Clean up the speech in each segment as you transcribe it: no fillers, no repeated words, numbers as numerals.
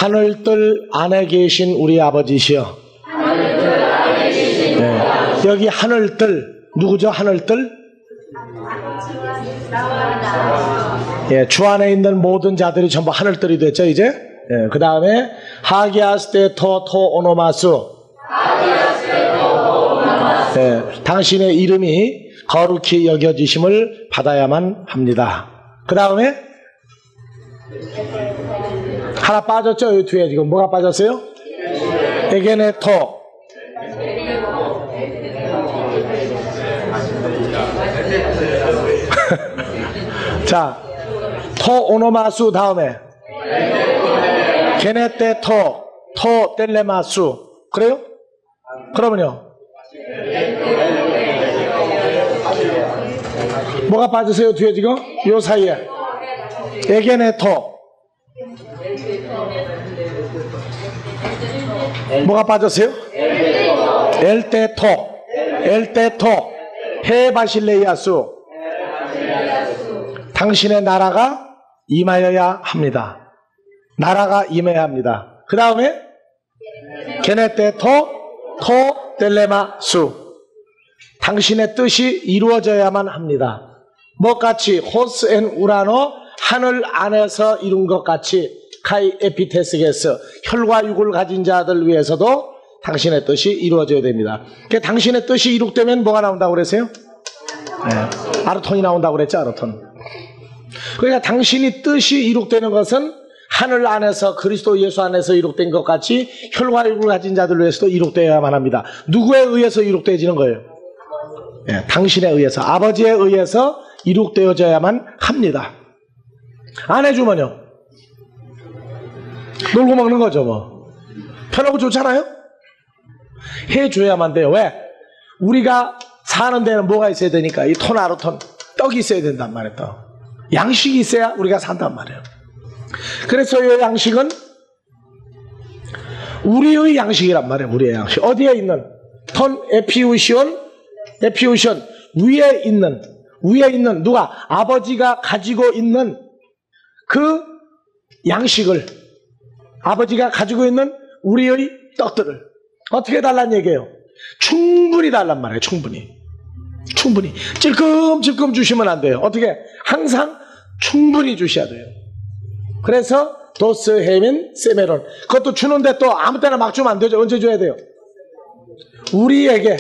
하늘뜰 안에 계신 우리 아버지시여. 네. 여기 하늘뜰 누구죠? 하늘뜰? 예, 주 안에 있는 모든 자들이 전부 하늘뜰이 됐죠 이제. 예, 그 다음에 하기아스테 토토 오노마수. 예, 당신의 이름이 거룩히 여겨지심을 받아야만 합니다. 그 다음에 하나 빠졌죠? 여기 뒤에 지금 뭐가 빠졌어요? 에게네토. 자, 토 오노마수 다음에 게네테토 토 텔레마수. 그래요? 그러면요 뭐가 빠지세요 뒤에 지금? 요 사이에 에게네토 뭐가 빠졌어요? 엘테토 헤바실레이아수. 당신의 나라가 임하여야 합니다. 나라가 임해야 합니다. 그 다음에 게네테토 토 텔레마수. 당신의 뜻이 이루어져야만 합니다. 뭐같이 호스 앤 우라노 하늘 안에서 이룬 것 같이 카이 에피테스게스 혈과 육을 가진 자들 위해서도 당신의 뜻이 이루어져야 됩니다. 그러니까 당신의 뜻이 이룩되면 뭐가 나온다고 그랬어요? 네. 아르톤이 나온다고 그랬죠. 아르톤. 그러니까 당신이 뜻이 이룩되는 것은 하늘 안에서 그리스도 예수 안에서 이룩된 것 같이 혈과 육을 가진 자들 위해서도 이룩되어야만 합니다. 누구에 의해서 이룩되어지는 거예요? 네, 당신에 의해서, 아버지에 의해서 이룩되어져야만 합니다. 안 해주면요 놀고 먹는 거죠. 뭐 편하고 좋잖아요. 해줘야만 돼요. 왜? 우리가 사는 데는 뭐가 있어야 되니까 이 토나루톤 떡이 있어야 된단 말이에요. 또 양식이 있어야 우리가 산단 말이에요. 그래서 이 양식은 우리의 양식이란 말이에요. 우리의 양식. 어디에 있는? 톤 에피우시온 위에 있는 누가? 아버지가 가지고 있는 그 양식을, 아버지가 가지고 있는 우리의 떡들을 어떻게 달란 얘기예요? 충분히 달란 말이에요. 충분히 찔끔찔끔 주시면 안 돼요. 어떻게? 항상 충분히 주셔야 돼요. 그래서 도스 헤민 세메론, 그것도 주는데 또 아무 때나 막 주면 안 되죠. 언제 줘야 돼요? 우리에게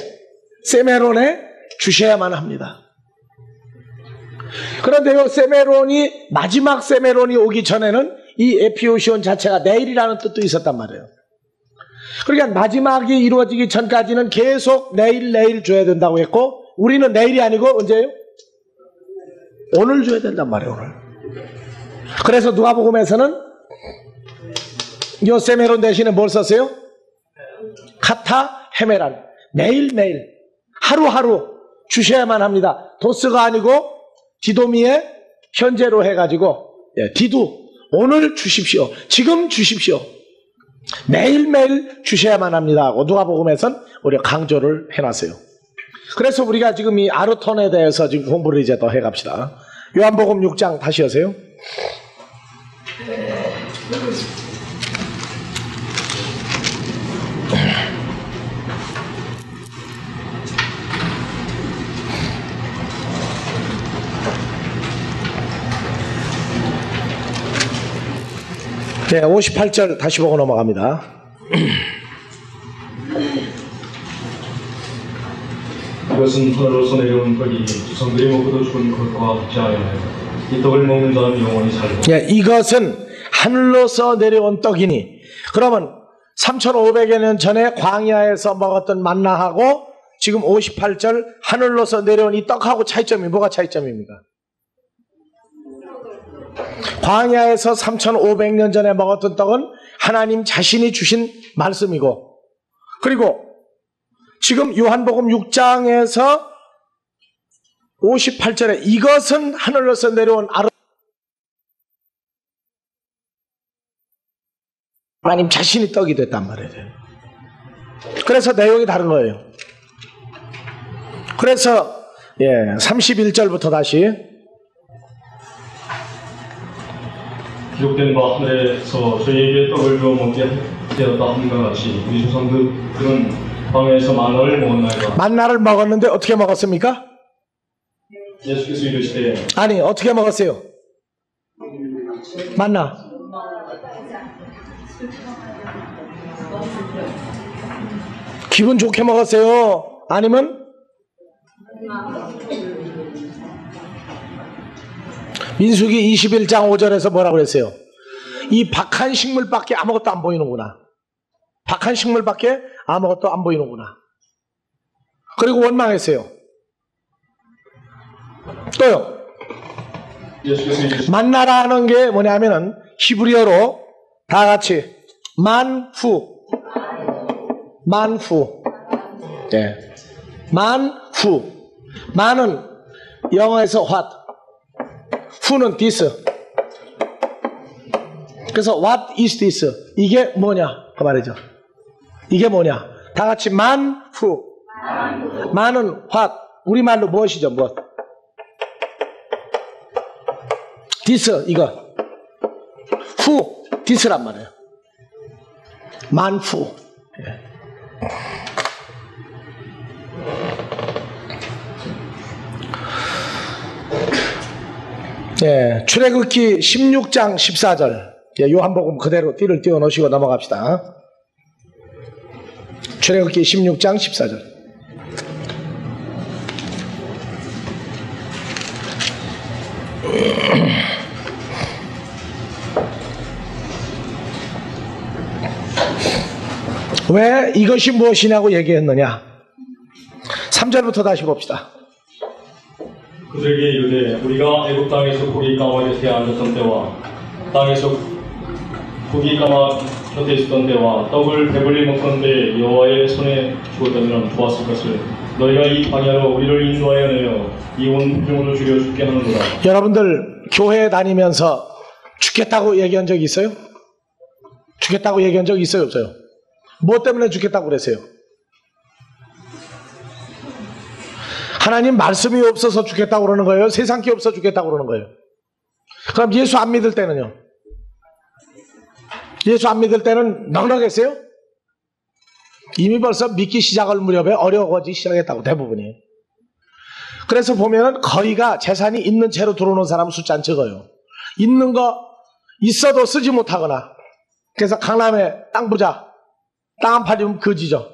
세메론에 주셔야만 합니다. 그런데요, 세메론이, 마지막 세메론이 오기 전에는 이 에피오시온 자체가 내일이라는 뜻도 있었단 말이에요. 그러니까 마지막이 이루어지기 전까지는 계속 내일 줘야 된다고 했고, 우리는 내일이 아니고 언제예요? 오늘 줘야 된단 말이에요. 오늘. 그래서 누가복음에서는 요 세메론 대신에 뭘 썼어요? 카타 헤메란. 매일매일 하루하루 주셔야만 합니다. 도스가 아니고 디도미의 현재로 해가지고, 디두, 오늘 주십시오. 지금 주십시오. 매일매일 주셔야만 합니다 하고 누가복음에서는 우리가 강조를 해놨어요. 그래서 우리가 지금 이 아르톤에 대해서 지금 공부를 이제 더 해갑시다. 요한복음 6장 다시 하세요. 네, 58절 다시 보고 넘어갑니다. 이것은 하늘로서 내려온 떡이 조상들이 먹고도 죽은 것과 같지 아니하여 이 떡을 먹는 자는 영원히 살고. 예, 이것은 하늘로서 내려온 떡이니. 그러면 3500여 년 전에 광야에서 먹었던 만나하고 지금 58절 하늘로서 내려온 이 떡하고 차이점이 뭐가 차이점입니까? 광야에서 3500년 전에 먹었던 떡은 하나님 자신이 주신 말씀이고, 그리고 지금 요한복음 6장에서 58절에 이것은 하늘로서 내려온 하나님 자신이 떡이 됐단 말이에요. 그래서 내용이 다른 거예요. 그래서 31절부터 다시 기록된 바 하늘에서 저희에게 떡을 주어 먹게 되었다 함과 같이 우리 조상들은 광야에서 만나를 먹었나이다. 만나를 먹었는데 어떻게 먹었습니까? 예수께서 이르시되 아니, 어떻게 먹었어요? 만나. 기분 좋게 먹었어요? 아니면 민수기 21장 5절에서 뭐라고 그랬어요? 이 박한 식물밖에 아무것도 안 보이는구나. 박한 식물밖에 아무것도 안 보이는구나. 그리고 원망했어요. 또요. 예수께서 이르시되 만나라는 게 뭐냐면은 히브리어로 다 같이 만후. 네. 만후. 만은 영어에서 what, 후는 this. 그래서 what is this? 이게 뭐냐 그 말이죠. 이게 뭐냐? 다 같이 만후. 만은 what, 우리말로 무엇이죠? 무엇? this, 이거. 후, this란 말이에요. 만후. 예, 출애굽기 16장 14절. 예, 요한복음 그대로 띠를 띄워 놓으시고 넘어갑시다. 출애굽기 16장 14절. 왜 이것이 무엇이냐고 얘기했느냐? 3절부터 다시 봅시다. 그들에게 이르되 우리가 애굽 땅에서 고기 까마 곁에 앉았던 때와 땅에서 고기 까마 곁에 있었던 때와 떡을 배불리 먹던 때 여호와의 손에 주었다면 좋았을 것을 너희가 이 광야로 우리를 인도하여 내어 이 온 회중으로 죽여 죽게 하는도다. 여러분들 교회 다니면서 죽겠다고 얘기한 적 있어요? 죽겠다고 얘기한 적 있어요? 없어요? 뭐 때문에 죽겠다고 그랬어요? 하나님 말씀이 없어서 죽겠다고 그러는 거예요? 세상기 없어 죽겠다고 그러는 거예요? 그럼 예수 안 믿을 때는요? 예수 안 믿을 때는 넉넉했어요? 이미 벌써 믿기 시작할 무렵에 어려워지기 시작했다고 대부분이. 그래서 보면은 거의가 재산이 있는 채로 들어오는 사람 숫자는 적어요. 있는 거 있어도 쓰지 못하거나. 그래서 강남에 땅 부자, 땅 한 팔이면 거지죠.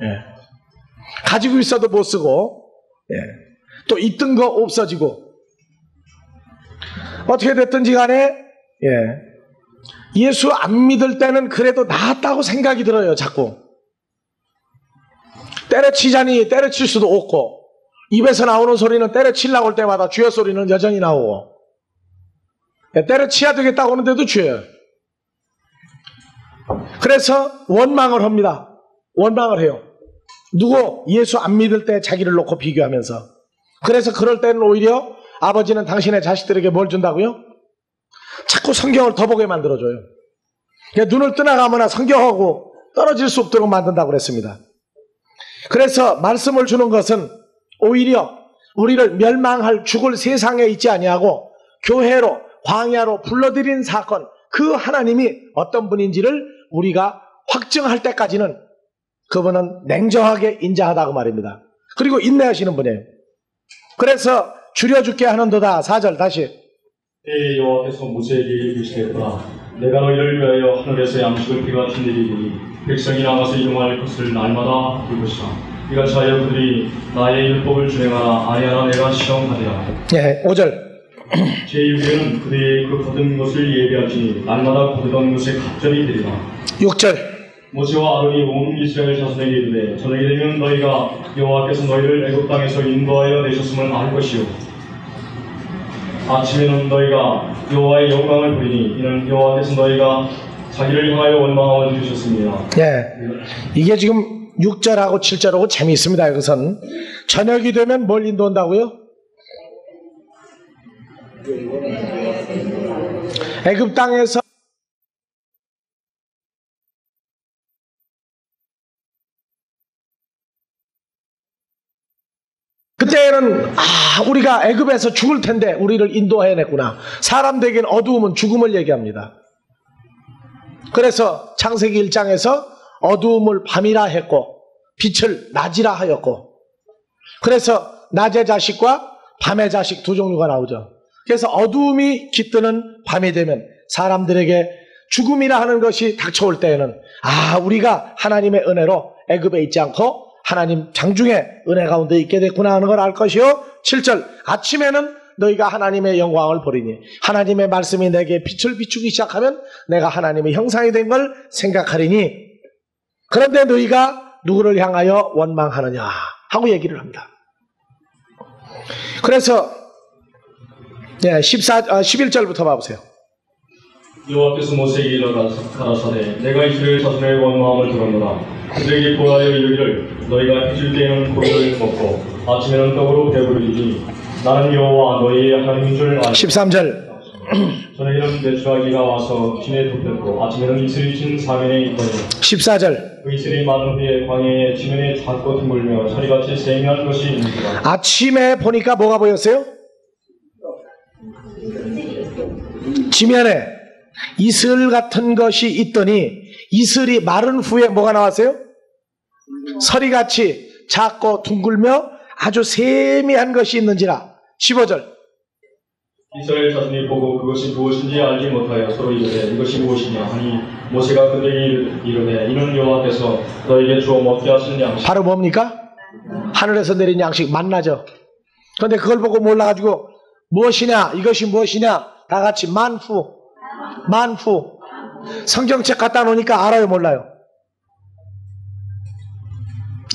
예. 가지고 있어도 못 쓰고, 예. 또 있던 거 없어지고. 어떻게 됐든지 간에, 예. 예수 안 믿을 때는 그래도 나았다고 생각이 들어요, 자꾸. 때려치자니 때려칠 수도 없고, 입에서 나오는 소리는 때려치려고 할 때마다 주여 소리는 여전히 나오고, 예. 때려치야 되겠다고 하는데도 주여요. 그래서 원망을 합니다. 원망을 해요. 누구? 예수 안 믿을 때 자기를 놓고 비교하면서. 그래서 그럴 때는 오히려 아버지는 당신의 자식들에게 뭘 준다고요? 자꾸 성경을 더 보게 만들어줘요. 눈을 떠나가거나 성경하고 떨어질 수 없도록 만든다고 그랬습니다. 그래서 말씀을 주는 것은 오히려 우리를 멸망할 죽을 세상에 있지 아니하고 교회로 광야로 불러들인 사건, 그 하나님이 어떤 분인지를 우리가 확증할 때까지는 그분은 냉정하게 인자하다고 말입니다. 그리고 인내하시는 분이에요. 그래서 줄여 죽게 하는도다. 4절 다시. 때에 여호와께서 모세에게 이르시되었다. 내가 너희를 위하여 하늘에서 양식을 비가 내리리니 백성이 나가서 이용할 것을 날마다 볼 것이라. 이같이 하여 그들이 나의 율법을 준행하나 아니하나 내가 시험하리라. 예, 5절. 제6일은 그들의 그 거둔 것을 예비할지니 날마다 거두던 것에 갑절이 되리라. 6절. 모세와 아론이 온 이스라엘 자손에게 이르되 저녁이 되면 너희가 여호와께서 너희를 애굽 땅에서 인도하여 내셨음을 알 것이요 아침에는 너희가 여호와의 영광을 보리니 이는 여호와께서 너희가 자기를 향하여 원망하여 주셨습니다. 예, 이게 지금 6절하고 7절하고 재미있습니다. 여기서는 저녁이 되면 뭘 인도한다고요? 애굽 땅에서 그때는 우리가 애굽에서 죽을 텐데 우리를 인도해냈구나. 사람들에겐 어두움은 죽음을 얘기합니다. 그래서 창세기 1장에서 어두움을 밤이라 했고 빛을 낮이라 하였고, 그래서 낮의 자식과 밤의 자식 두 종류가 나오죠. 그래서 어두움이 깃드는 밤이 되면 사람들에게 죽음이라 하는 것이 닥쳐올 때에는 우리가 하나님의 은혜로 애굽에 있지 않고 하나님 장중에 은혜 가운데 있게 됐구나 하는 걸 알 것이요. 7절 아침에는 너희가 하나님의 영광을 보리니 하나님의 말씀이 내게 빛을 비추기 시작하면 내가 하나님의 형상이 된 걸 생각하리니 그런데 너희가 누구를 향하여 원망하느냐 하고 얘기를 합니다. 그래서 11절부터 봐보세요. 여호와께서 모세에게 이르러 가라사대 내가 이스라엘 자손의 원망함을 들었노라. 그들에게 고하여 이르기를 너희가 해질 때에는 고기를 먹고 아침에는 떡으로 배부르리니 나는 여호와 너희의 하나님인 줄 알라. 13절 저녁에는 메추라기가 와서 진에 덮였고 아침에는 이슬이 진 사면에 있더니 14절 그 이슬이 많은 후에 광야의 지면에 작고 둥글며 서리같이 세미한 것이 있는지라. 아침에 보니까 뭐가 보였어요? 지면에 이슬 같은 것이 있더니 이슬이 마른 후에 뭐가 나왔어요? 서리같이 작고 둥글며 아주 세미한 것이 있는지라. 15절 이스라엘 자손이 보고 그것이 무엇인지 알지 못하여 서로 이르되 이것이 무엇이냐 하니 모세가 그들에게 이르되 이는 여호와께서 너에게 주어 먹게 하신 양식. 바로 뭡니까? 하늘에서 내린 양식 만나죠. 그런데 그걸 보고 몰라가지고 무엇이냐 이것이 무엇이냐 다 같이 만후 성경책 갖다 놓으니까 알아요 몰라요?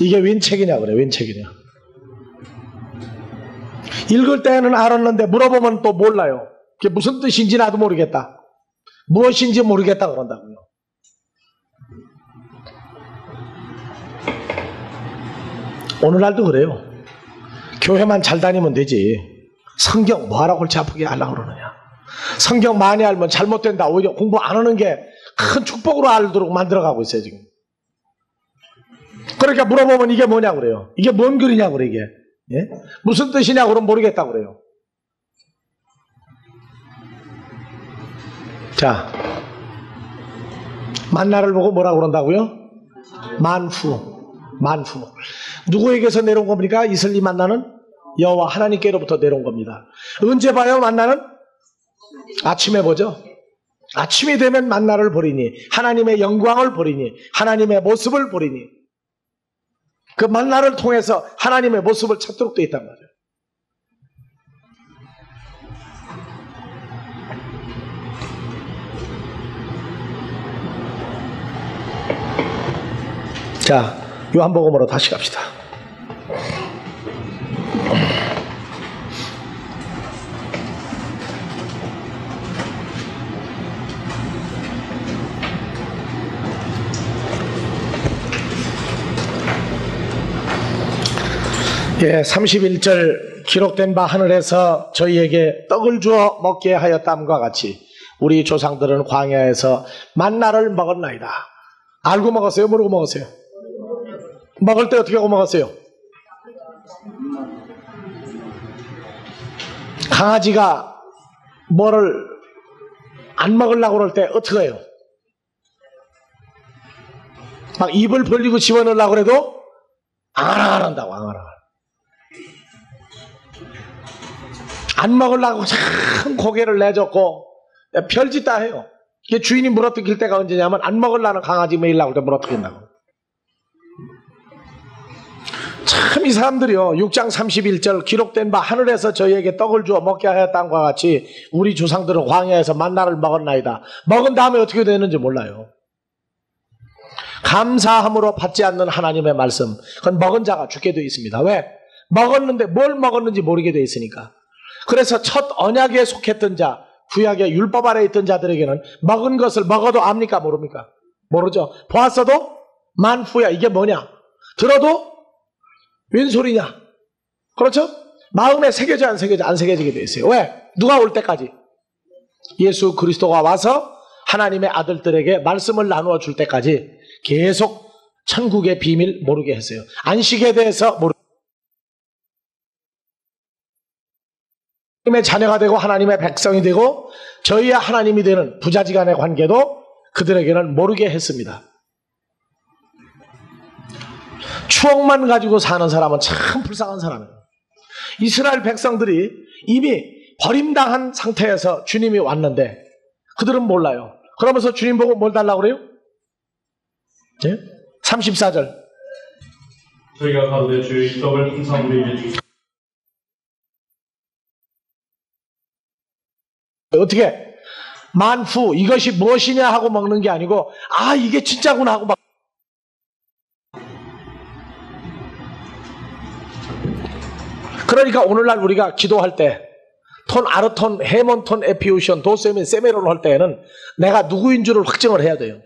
이게 웬 책이냐 그래. 웬 책이냐. 읽을 때는 알았는데 물어보면 또 몰라요. 그게 무슨 뜻인지 나도 모르겠다. 무엇인지 모르겠다 그런다고요. 오늘날도 그래요. 교회만 잘 다니면 되지. 성경 뭐하라고 골치 아프게 하려고 그러느냐. 성경 많이 알면 잘못된다. 오히려 공부 안 하는 게 큰 축복으로 알도록 만들어가고 있어요 지금. 그러니까 물어보면 이게 뭐냐고 그래요. 이게 뭔 글이냐고 그래 이게. 예? 무슨 뜻이냐고 그러면 모르겠다고 그래요. 자, 만나를 보고 뭐라고 그런다고요? 만후. 누구에게서 내려온 겁니까? 이슬리 만나는 여호와 하나님께로부터 내려온 겁니다. 언제 봐요 만나는? 아침에 보죠. 아침이 되면 만나를 보리니 하나님의 영광을 보리니 하나님의 모습을 보리니 그 만나를 통해서 하나님의 모습을 찾도록 되어 있단 말이에요. 자, 요한복음으로 다시 갑시다. 예, 31절 기록된 바 하늘에서 저희에게 떡을 주어 먹게 하였다함과 같이 우리 조상들은 광야에서 만나를 먹었나이다. 알고 먹었어요? 모르고 먹었어요? 먹을 때 어떻게 하고 먹었어요? 강아지가 뭐를 안 먹으려고 그럴 때 어떻게 해요? 막 입을 벌리고 집어넣으려고 해도 안 한다고. 안 먹으려고 참 고개를 내줬고 별짓 다 해요. 이게 주인이 물어뜯길 때가 언제냐면 안 먹으려는 강아지 먹이려고 할 때 물어뜯긴다고. 참 이 사람들이요 6장 31절 기록된 바 하늘에서 저희에게 떡을 주어 먹게 하였다함과 같이 우리 조상들은 광야에서 만나를 먹었나이다. 먹은 다음에 어떻게 되는지 몰라요. 감사함으로 받지 않는 하나님의 말씀, 그건 먹은 자가 죽게 되어 있습니다. 왜? 먹었는데 뭘 먹었는지 모르게 되어 있으니까. 그래서 첫 언약에 속했던 자, 구약의 율법 아래 있던 자들에게는 먹은 것을 먹어도 압니까? 모릅니까? 모르죠. 보았어도 만후야. 이게 뭐냐? 들어도 웬 소리냐? 그렇죠? 마음에 새겨져 안 새겨져? 안 새겨지게 되어 있어요. 왜? 누가 올 때까지? 예수 그리스도가 와서 하나님의 아들들에게 말씀을 나누어 줄 때까지 계속 천국의 비밀 모르게 했어요. 안식에 대해서 모르게 하나님의 자녀가 되고 하나님의 백성이 되고 저희의 하나님이 되는 부자지간의 관계도 그들에게는 모르게 했습니다. 추억만 가지고 사는 사람은 참 불쌍한 사람이에요. 이스라엘 백성들이 이미 버림당한 상태에서 주님이 왔는데 그들은 몰라요. 그러면서 주님 보고 뭘 달라고 그래요? 네? 34절. 저희가 가로되 주의 떡을 항상 우리에게 주시오. 어떻게? 만후 이것이 무엇이냐 하고 먹는 게 아니고 아 이게 진짜구나 하고 막. 그러니까 오늘날 우리가 기도할 때 톤, 아르톤, 헤몬톤, 에피우션, 도세민, 세메론 할 때에는 내가 누구인 줄을 확증을 해야 돼요.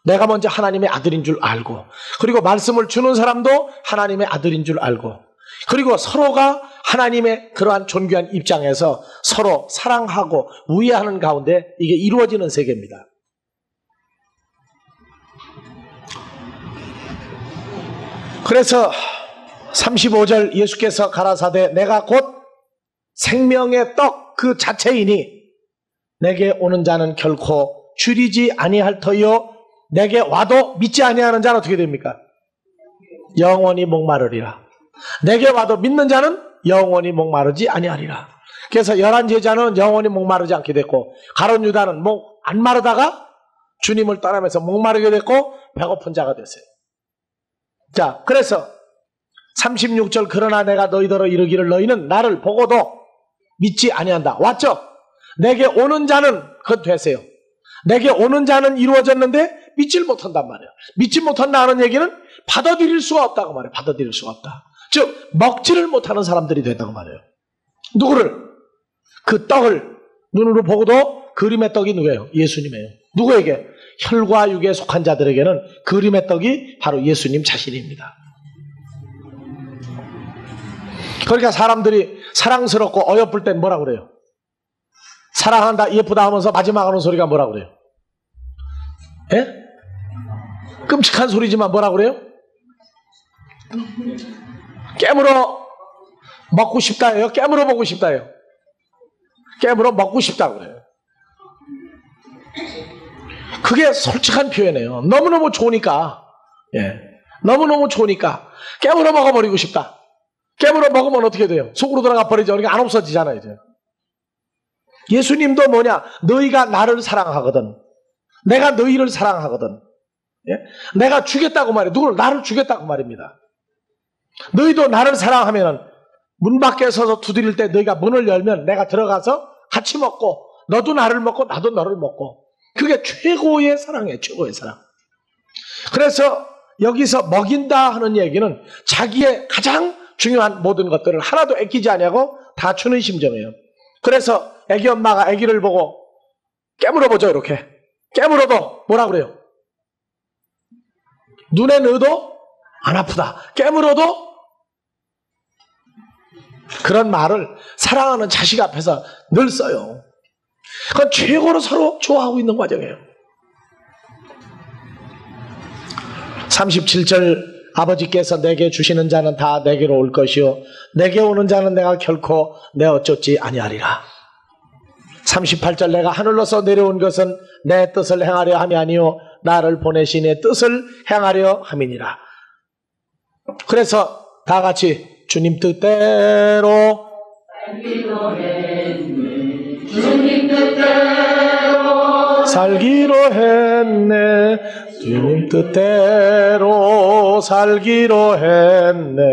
내가 먼저 하나님의 아들인 줄 알고 그리고 말씀을 주는 사람도 하나님의 아들인 줄 알고 그리고 서로가 하나님의 그러한 존귀한 입장에서 서로 사랑하고 우애하는 가운데 이게 이루어지는 세계입니다. 그래서 35절 예수께서 가라사대 내가 곧 생명의 떡 그 자체이니 내게 오는 자는 결코 줄이지 아니할 터이요 내게 와도 믿지 아니하는 자는 어떻게 됩니까? 영원히 목마르리라. 내게 와도 믿는 자는 영원히 목마르지 아니하리라. 그래서 11제자는 영원히 목마르지 않게 됐고 가룟 유다는 안 마르다가 주님을 따르면서 목마르게 됐고 배고픈 자가 됐어요. 자, 그래서 36절 그러나 내가 너희더러 이르기를 너희는 나를 보고도 믿지 아니한다. 왔죠? 내게 오는 자는 그것 되세요. 내게 오는 자는 이루어졌는데 믿질 못한단 말이에요. 믿지 못한다는 얘기는 받아들일 수가 없다고 말해요. 받아들일 수가 없다. 즉 먹지를 못하는 사람들이 된다고 말해요. 누구를? 그 떡을 눈으로 보고도 그림의 떡이 누구예요? 예수님이에요. 누구에게? 혈과 육에 속한 자들에게는 그림의 떡이 바로 예수님 자신입니다. 그러니까 사람들이 사랑스럽고 어여쁠 땐 뭐라 그래요? 사랑한다, 예쁘다 하면서 마지막 하는 소리가 뭐라 그래요? 예? 끔찍한 소리지만 뭐라 그래요? 깨물어 먹고 싶다예요? 깨물어 보고 싶다예요? 깨물어 먹고 싶다 그래요. 그게 솔직한 표현이에요. 너무너무 좋으니까, 예, 너무너무 좋으니까 깨물어 먹어버리고 싶다. 깨물어 먹으면 어떻게 돼요? 속으로 들어가 버리죠. 그러니까 안 없어지잖아요. 이제. 예수님도 뭐냐? 너희가 나를 사랑하거든. 내가 너희를 사랑하거든. 예? 내가 주겠다고 말해. 누구를? 나를 주겠다고 말입니다. 너희도 나를 사랑하면은 문 밖에 서서 두드릴 때 너희가 문을 열면 내가 들어가서 같이 먹고 너도 나를 먹고 나도 너를 먹고 그게 최고의 사랑이에요. 최고의 사랑. 그래서 여기서 먹인다 하는 얘기는 자기의 가장 중요한 모든 것들을 하나도 아끼지 않냐고 다 주는 심정이에요. 그래서 애기 엄마가 애기를 보고 깨물어보죠. 이렇게 깨물어도 뭐라 그래요? 눈에 넣어도 안 아프다. 깨물어도 그런 말을 사랑하는 자식 앞에서 늘 써요. 그건 최고로 서로 좋아하고 있는 과정이에요. 37절 아버지께서 내게 주시는 자는 다 내게로 올 것이요 내게 오는 자는 내가 결코 내어쫓지 아니하리라. 38절 내가 하늘로서 내려온 것은 내 뜻을 행하려 함이 아니요 나를 보내신 내 뜻을 행하려 함이니라. 그래서 다 같이 주님 뜻대로 주님 뜻대로 살기로 했네. 주님 뜻대로 살기로 했네.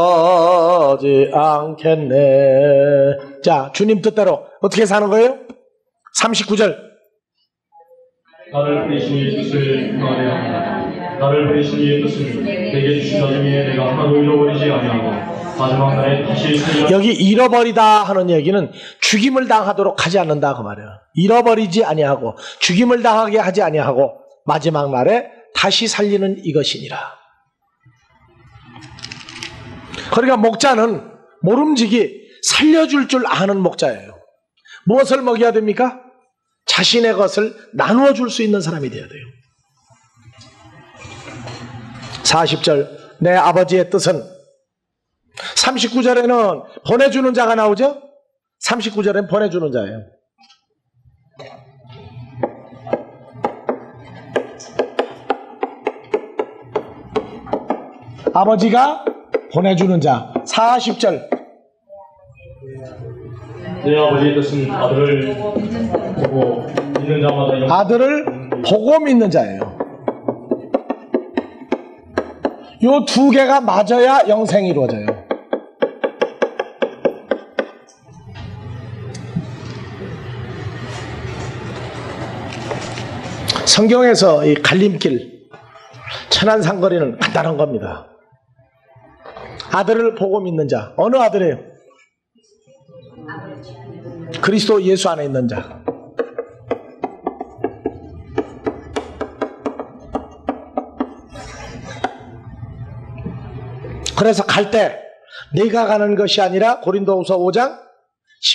뒤돌아서지 않겠네. 자, 주님 뜻대로 어떻게 사는 거예요? 39절 나를 보내신 이의 뜻을 행하려 합니다. 나를 보내신 이의 뜻을 내게 주신 자 중에 내가 하나도 잃어버리지 아니하고 마지막 날에 다시 살려. 여기 잃어버리다 하는 얘기는 죽임을 당하도록 하지 않는다 그 말이에요. 잃어버리지 아니하고 죽임을 당하게 하지 아니하고 마지막 날에 다시 살리는 이것이니라. 그러니까 목자는 모름지기 살려줄 줄 아는 목자예요. 무엇을 먹여야 됩니까? 자신의 것을 나누어 줄 수 있는 사람이 되어야 돼요. 40절 내 아버지의 뜻은 39절에는 보내주는 자가 나오죠? 39절엔 보내주는 자예요. 아버지가 보내주는 자. 40절. 내 아버지의 뜻은 아들을 보고 믿는 자마다 아들을 보고 믿는 자예요. 요 두 개가 맞아야 영생이 이루어져요. 성경에서 이 갈림길, 천안상거리는 간단한 겁니다. 아들을 보고 믿는 자. 어느 아들이에요? 그리스도 예수 안에 있는 자. 그래서 갈 때 내가 가는 것이 아니라 고린도후서 5장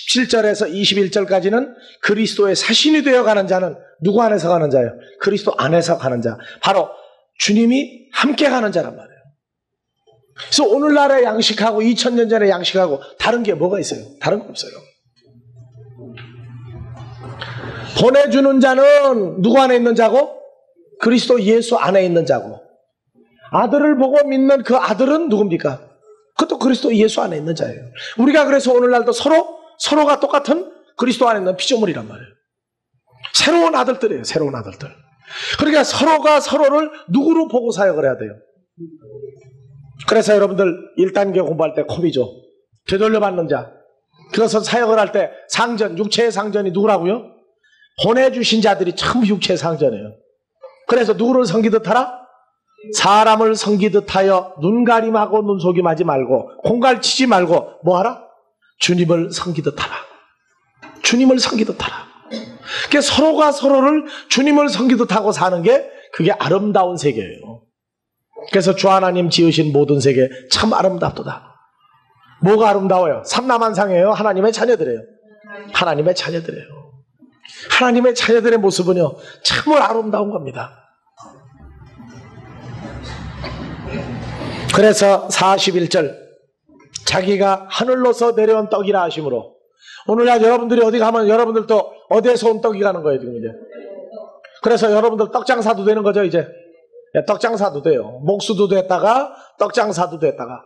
17절에서 21절까지는 그리스도의 사신이 되어 가는 자는 누구 안에서 가는 자예요? 그리스도 안에서 가는 자. 바로 주님이 함께 가는 자란 말이에요. 그래서 오늘날의 양식하고 2000년 전의 양식하고 다른 게 뭐가 있어요? 다른 거 없어요. 보내주는 자는 누구 안에 있는 자고? 그리스도 예수 안에 있는 자고. 아들을 보고 믿는 그 아들은 누굽니까? 그것도 그리스도 예수 안에 있는 자예요. 우리가 그래서 오늘날도 서로가 똑같은 그리스도 안에 있는 피조물이란 말이에요. 새로운 아들들이에요. 새로운 아들들. 그러니까 서로가 서로를 누구로 보고 사역을 해야 돼요? 그래서 여러분들 1단계 공부할 때 콤이죠. 되돌려 받는 자. 그것은 사역을 할 때 상전, 육체의 상전이 누구라고요? 보내주신 자들이 전부 육체의 상전이에요. 그래서 누구를 섬기듯 하라? 사람을 섬기듯 하여 눈가림하고 눈속임하지 말고 공갈치지 말고 뭐하라? 주님을 섬기듯 하라. 주님을 섬기듯 하라. 그러니까 서로가 서로를 주님을 섬기듯 하고 사는 게 그게 아름다운 세계예요. 그래서 주 하나님 지으신 모든 세계 참 아름답도다. 뭐가 아름다워요? 삼라만상이에요? 하나님의 자녀들이에요. 하나님의 자녀들이에요. 하나님의 자녀들의 모습은요 참으로 아름다운 겁니다. 그래서 41절 자기가 하늘로서 내려온 떡이라 하심으로 오늘날 여러분들이 어디 가면 여러분들도 어디에서 온 떡이 가는 거예요 지금 이제. 그래서 여러분들 떡장사도 되는 거죠 이제. 떡장사도 돼요. 목수도 됐다가 떡장사도 됐다가.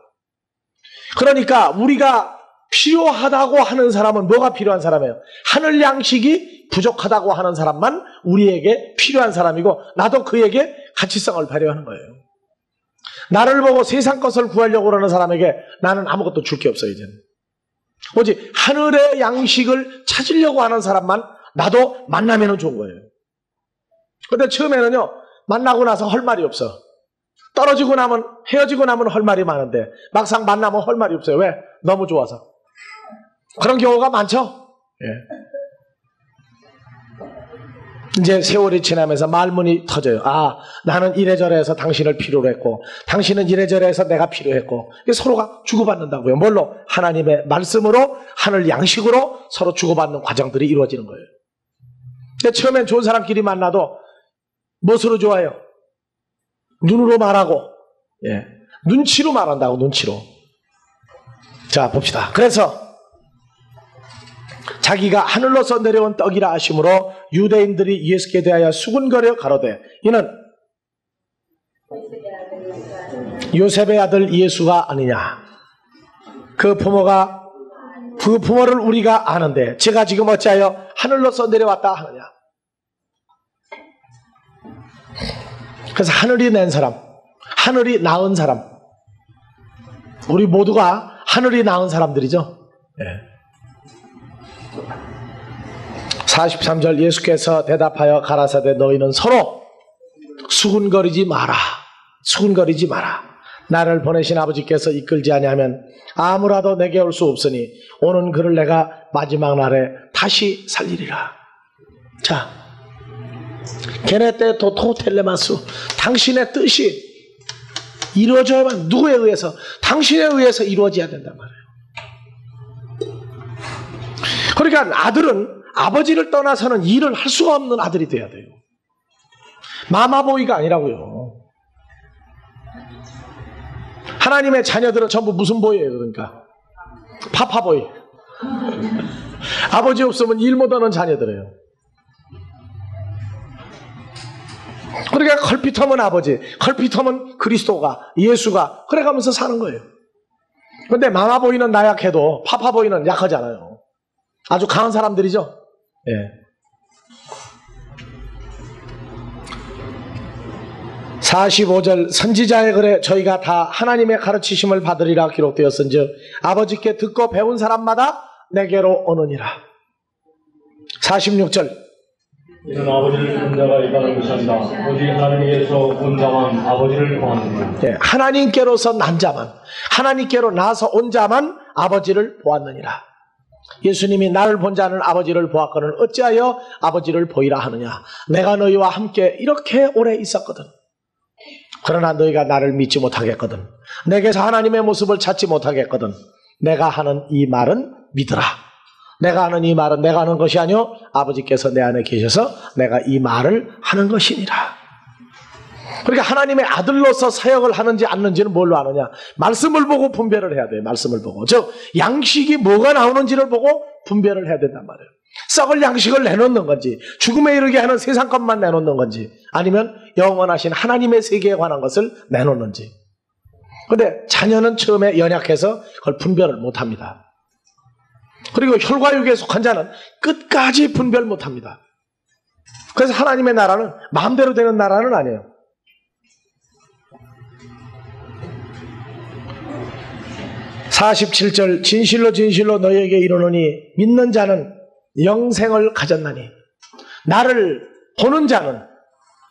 그러니까 우리가 필요하다고 하는 사람은 뭐가 필요한 사람이에요? 하늘 양식이 부족하다고 하는 사람만 우리에게 필요한 사람이고 나도 그에게 가치성을 발휘하는 거예요. 나를 보고 세상 것을 구하려고 그러는 사람에게 나는 아무것도 줄 게 없어요 이제는. 오직 하늘의 양식을 찾으려고 하는 사람만 나도 만나면 좋은 거예요. 근데 처음에는요 만나고 나서 할 말이 없어. 떨어지고 나면 헤어지고 나면 할 말이 많은데 막상 만나면 할 말이 없어요. 왜? 너무 좋아서. 그런 경우가 많죠. 예. 이제 세월이 지나면서 말문이 터져요. 아, 나는 이래저래해서 당신을 필요로 했고 당신은 이래저래해서 내가 필요했고 서로가 주고받는다고요. 뭘로? 하나님의 말씀으로 하늘 양식으로 서로 주고받는 과정들이 이루어지는 거예요. 근데 처음엔 좋은 사람끼리 만나도 무엇으로 좋아해요? 눈으로 말하고 예. 눈치로 말한다고. 눈치로. 자 봅시다. 그래서 자기가 하늘로서 내려온 떡이라 하심으로 유대인들이 예수께 대하여 수군거려 가로되 이는 요셉의 아들 예수가 아니냐. 그 부모를 우리가 아는데 제가 지금 어찌하여 하늘로서 내려왔다 하느냐. 그래서 하늘이 낸 사람, 하늘이 낳은 사람, 우리 모두가 하늘이 낳은 사람들이죠. 네. 43절 예수께서 대답하여 가라사대 너희는 서로 수군거리지 마라. 수군거리지 마라. 나를 보내신 아버지께서 이끌지 아니하면 아무라도 내게 올 수 없으니 오는 그를 내가 마지막 날에 다시 살리리라. 자, 게네테 도토 텔레마수. 당신의 뜻이 이루어져야만. 누구에 의해서? 당신에 의해서 이루어져야 된단 말이에요. 그러니까 아들은 아버지를 떠나서는 일을 할 수가 없는 아들이 돼야 돼요. 마마보이가 아니라고요. 하나님의 자녀들은 전부 무슨 보이예요? 그러니까 파파보이. 아버지 없으면 일 못하는 자녀들이에요. 그러니까 컬핏하면 아버지, 컬핏하면 그리스도가, 예수가 그래가면서 사는 거예요. 근데 마마보이는 나약해도 파파보이는 약하잖아요. 아주 강한 사람들이죠. 예. 45절 선지자의 글에 저희가 다 하나님의 가르치심을 받으리라 기록되었은즉 아버지께 듣고 배운 사람마다 내게로 오느니라. 46절 이는 아버지를 본 자가 있다는 것이 아니라 오직 하나님께서 온 자만 아버지를 보았느니라. 예, 하나님께로서 난 자만, 하나님께로 나서 온 자만 아버지를 보았느니라. 예수님이 나를 본 자는 아버지를 보았거늘 어찌하여 아버지를 보이라 하느냐. 내가 너희와 함께 이렇게 오래 있었거든. 그러나 너희가 나를 믿지 못하겠거든. 내게서 하나님의 모습을 찾지 못하겠거든. 내가 하는 이 말은 믿으라. 내가 하는 이 말은 내가 하는 것이 아니요 아버지께서 내 안에 계셔서 내가 이 말을 하는 것이니라. 그러니까 하나님의 아들로서 사역을 하는지 않는지는 뭘로 아느냐? 말씀을 보고 분별을 해야 돼요. 말씀을 보고. 즉 양식이 뭐가 나오는지를 보고 분별을 해야 된단 말이에요. 썩을 양식을 내놓는 건지, 죽음에 이르게 하는 세상 것만 내놓는 건지, 아니면 영원하신 하나님의 세계에 관한 것을 내놓는지. 그런데 자녀는 처음에 연약해서 그걸 분별을 못합니다. 그리고 혈과육에 속한 자는 끝까지 분별 못합니다. 그래서 하나님의 나라는 마음대로 되는 나라는 아니에요. (47절) 진실로 진실로 너희에게 이르노니 믿는 자는 영생을 가졌나니. 나를 보는 자는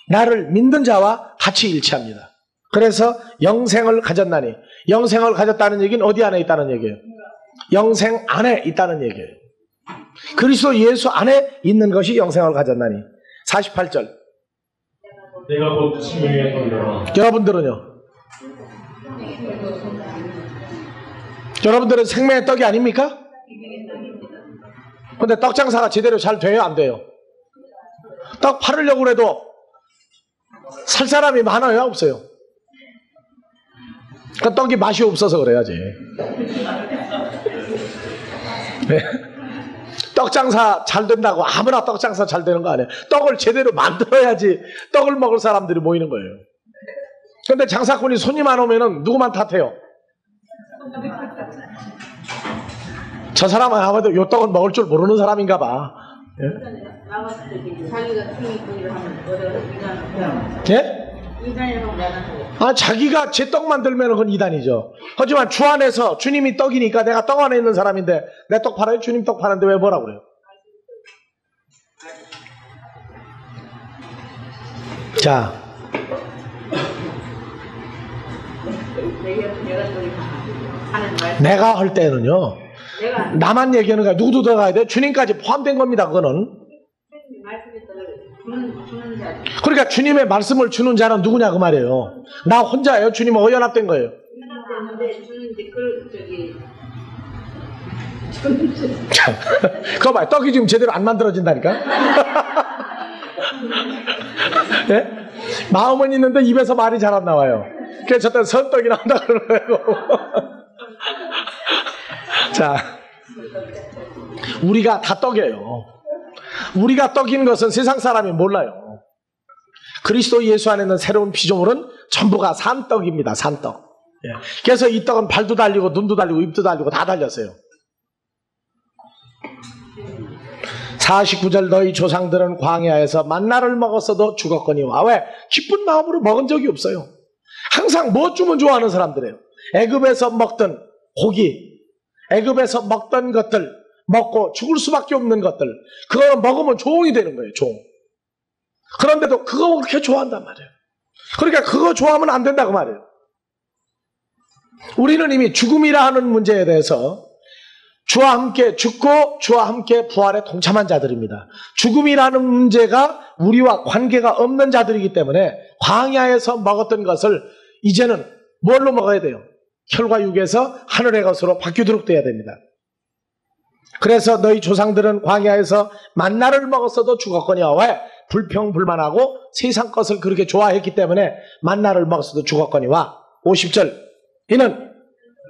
나를 믿는 자와 같이 일치합니다. 그래서 영생을 가졌나니. 영생을 가졌다는 얘기는 어디 안에 있다는 얘기예요? 영생 안에 있다는 얘기예요. 그리스도 예수 안에 있는 것이 영생을 가졌나니. 48절 내가 곧 생명의 떡이라. 여러분들은요? 여러분들은 생명의 떡이 아닙니까? 근데 떡 장사가 제대로 잘 돼요? 안 돼요? 떡 팔으려고 해도 살 사람이 많아요? 없어요? 그 떡이 맛이 없어서 그래야지. 네. 떡 장사 잘 된다고 아무나 떡 장사 잘 되는 거 아니에요. 떡을 제대로 만들어야지 떡을 먹을 사람들이 모이는 거예요. 근데 장사꾼이 손님 안 오면은 누구만 탓해요? 저 사람은 아마도 요 떡은 먹을 줄 모르는 사람인가 봐. 예? 예? 아, 자기가 제 떡 만들면 그건 이단이죠. 하지만 주 안에서 주님이 떡이니까 내가 떡 안에 있는 사람인데 내 떡 팔아요? 주님 떡 파는데 왜 뭐라고 그래요? 자, 내가 할 때는요, 나만 얘기하는 거야. 누구도 들어가야 돼? 주님까지 포함된 겁니다. 그거는. 그러니까 주님의 말씀을 주는 자는 누구냐 그 말이에요. 나 혼자예요? 주님하고 연합된 거예요. 그거 봐요. 떡이 지금 제대로 안 만들어진다니까. 네? 마음은 있는데 입에서 말이 잘 안 나와요. 그래서 저때는 선떡이 나온다 그러는 거예요. 자, 우리가 다 떡이에요. 우리가 떡인 것은 세상 사람이 몰라요. 그리스도 예수 안에 있는 새로운 피조물은 전부가 산떡입니다. 산떡. 예. 그래서 이 떡은 발도 달리고 눈도 달리고 입도 달리고 다 달렸어요. 49절 너희 조상들은 광야에서 만나를 먹었어도 죽었거니와. 왜? 기쁜 마음으로 먹은 적이 없어요. 항상 뭐 주면 좋아하는 사람들이에요. 애굽에서 먹던 고기, 애굽에서 먹던 것들, 먹고 죽을 수밖에 없는 것들, 그거 먹으면 종이 되는 거예요. 종. 그런데도 그거 그렇게 좋아한단 말이에요. 그러니까 그거 좋아하면 안 된다고 말이에요. 우리는 이미 죽음이라 하는 문제에 대해서 주와 함께 죽고 주와 함께 부활에 동참한 자들입니다. 죽음이라는 문제가 우리와 관계가 없는 자들이기 때문에 광야에서 먹었던 것을 이제는 뭘로 먹어야 돼요? 혈과 육에서 하늘의 것으로 바뀌도록 돼야 됩니다. 그래서 너희 조상들은 광야에서 만나를 먹었어도 죽었거니와. 왜? 불평불만하고 세상 것을 그렇게 좋아했기 때문에 만나를 먹었어도 죽었거니와. 50절 이는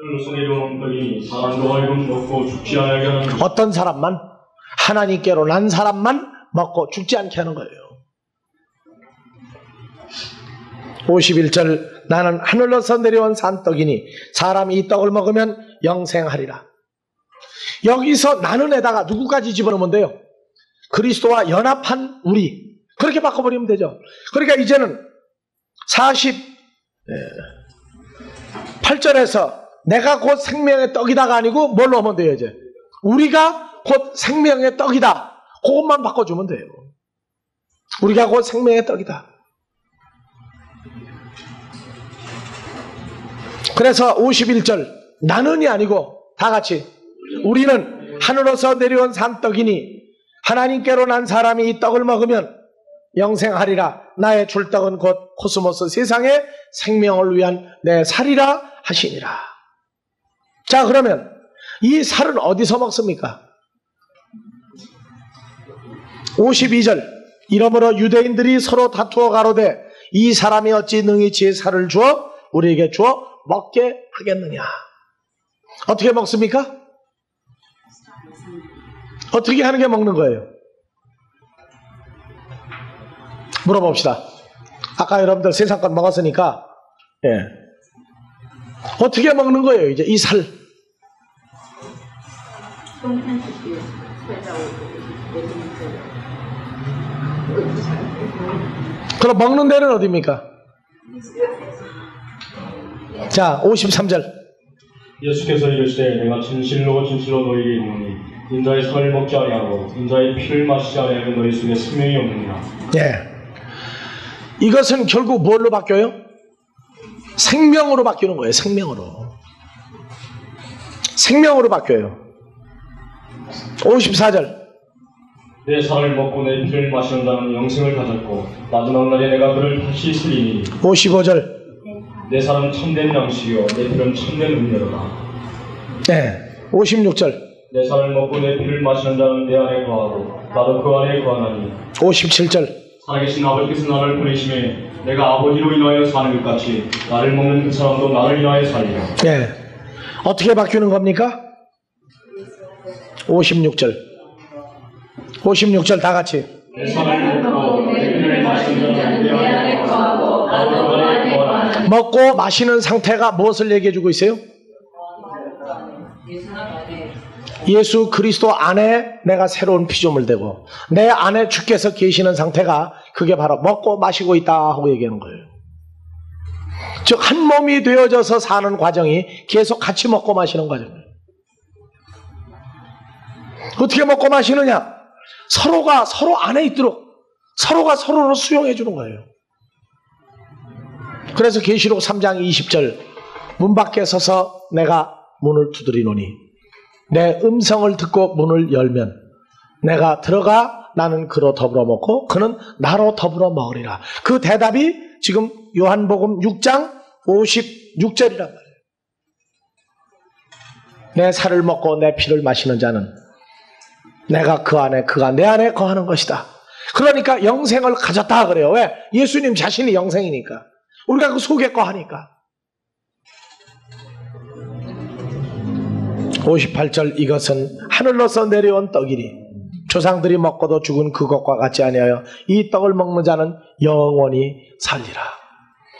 하늘로서 내려온 떡이 사람도 하여금 먹고 죽지 않게 하는 것이다. 어떤 사람만, 하나님께로 난 사람만 먹고 죽지 않게 하는 거예요. 51절 나는 하늘로서 내려온 산떡이니 사람이 이 떡을 먹으면 영생하리라. 여기서 나는에다가 누구까지 집어넣으면 돼요? 그리스도와 연합한 우리. 그렇게 바꿔버리면 되죠. 그러니까 이제는 48절에서 내가 곧 생명의 떡이다가 아니고 뭘로 하면 돼요 이제? 우리가 곧 생명의 떡이다. 그것만 바꿔주면 돼요. 우리가 곧 생명의 떡이다. 그래서 51절 나는이 아니고 다 같이 우리는 하늘로서 내려온 산떡이니 하나님께로 난 사람이 이 떡을 먹으면 영생하리라. 나의 줄 떡은 곧 코스모스 세상의 생명을 위한 내 살이라 하시니라. 자, 그러면 이 살은 어디서 먹습니까? 52절 이러므로 유대인들이 서로 다투어 가로되 이 사람이 어찌 능히 지혜 살을 주어 우리에게 주어 먹게 하겠느냐. 어떻게 먹습니까? 어떻게 하는 게 먹는 거예요? 물어봅시다. 아까 여러분들 세상 것 먹었으니까 어떻게 먹는 거예요 이제 이 살? 그럼 먹는 데는 어디입니까? 자, 53절 예수께서 이르시되 내가 진실로 진실로 너희에게 이르노니 인자의 살을 먹지 아니하고 인자의 피를 마시지 아니하면 너희 속에 생명이 없느니라. 이것은 결국 뭘로 바뀌어요? 생명으로 바뀌는 거예요. 생명으로 바뀌어요. 54절 내 살을 먹고 내 피를 마시는 자는 영생을 가졌고 마지막 날에 내가 그를 다시 쓰리니. 55절 내 살은 참된 양식이요 내 피는 참된 음료로다. 56절 내 살을 먹고 내 피를 마시는 자는 내 안에 거하고 나도 그 안에 거하나니. 57절 살아계신 아버지께서 나를 보내심에 내가 아버지로 인하여 사는 것 같이 나를 먹는 그 사람도 나를 인하여 살리라. 어떻게 바뀌는 겁니까? 56절 다 같이 내 살을 먹고 내 피를 마시는 자는 내 안에 거하고 나도 그 안에 거하나니. 먹고 마시는 상태가 무엇을 얘기해 주고 있어요? 예수 그리스도 안에 내가 새로운 피조물 되고 내 안에 주께서 계시는 상태가 그게 바로 먹고 마시고 있다 하고 얘기하는 거예요. 즉 한 몸이 되어져서 사는 과정이 계속 같이 먹고 마시는 과정이에요. 어떻게 먹고 마시느냐? 서로가 서로 안에 있도록 서로가 서로를 수용해 주는 거예요. 그래서 계시록 3장 20절 문 밖에 서서 내가 문을 두드리노니 내 음성을 듣고 문을 열면 내가 들어가 나는 그로 더불어 먹고 그는 나로 더불어 먹으리라. 그 대답이 지금 요한복음 6장 56절이란 말이에요. 내 살을 먹고 내 피를 마시는 자는 내가 그 안에 그가 내 안에 거하는 것이다. 그러니까 영생을 가졌다 그래요. 왜? 예수님 자신이 영생이니까. 우리가 그 속에 거하니까. 58절 이것은 하늘로서 내려온 떡이니 조상들이 먹고도 죽은 그것과 같지 아니하여 이 떡을 먹는 자는 영원히 살리라.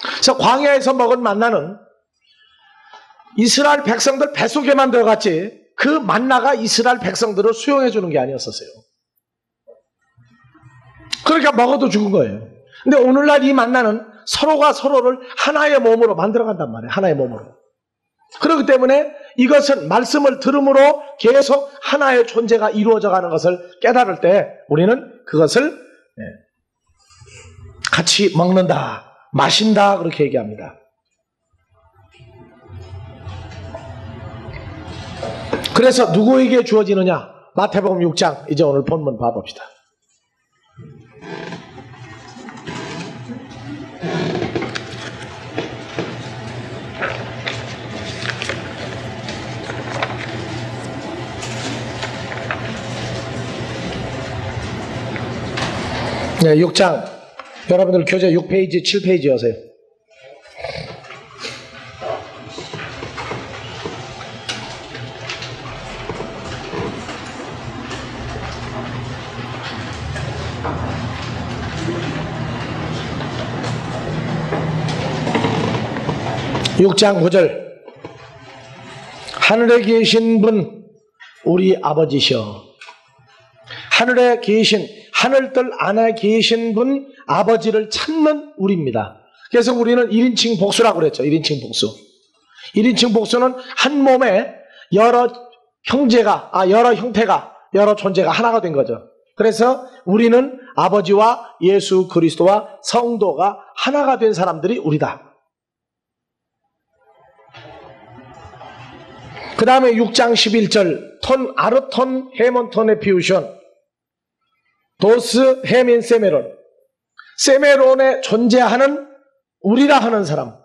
그래서 광야에서 먹은 만나는 이스라엘 백성들 뱃속에만 들어갔지 그 만나가 이스라엘 백성들을 수용해 주는 게 아니었었어요. 그러니까 먹어도 죽은 거예요. 근데 오늘날 이 만나는 서로가 서로를 하나의 몸으로 만들어간단 말이에요. 하나의 몸으로. 그렇기 때문에 이것은 말씀을 들음으로 계속 하나의 존재가 이루어져 가는 것을 깨달을 때 우리는 그것을 같이 먹는다, 마신다 그렇게 얘기합니다. 그래서 누구에게 주어지느냐? 마태복음 6장 이제 오늘 본문 봐봅시다. 네, 6장 여러분들 교재 6페이지 7페이지 여세요. 6장 9절 하늘에 계신 분 우리 아버지시여. 하늘에 계신, 하늘들 안에 계신 분 아버지를 찾는 우리입니다. 그래서 우리는 1인칭 복수라고 그랬죠. 1인칭 복수. 1인칭 복수는 한 몸에 여러 형제가, 여러 형태가, 여러 존재가 하나가 된 거죠. 그래서 우리는 아버지와 예수 그리스도와 성도가 하나가 된 사람들이 우리다. 그 다음에 6장 11절 톤 아르톤 헤몬톤의 피우션 도스 헤민 세메론. 세메론에 존재하는 우리라 하는 사람.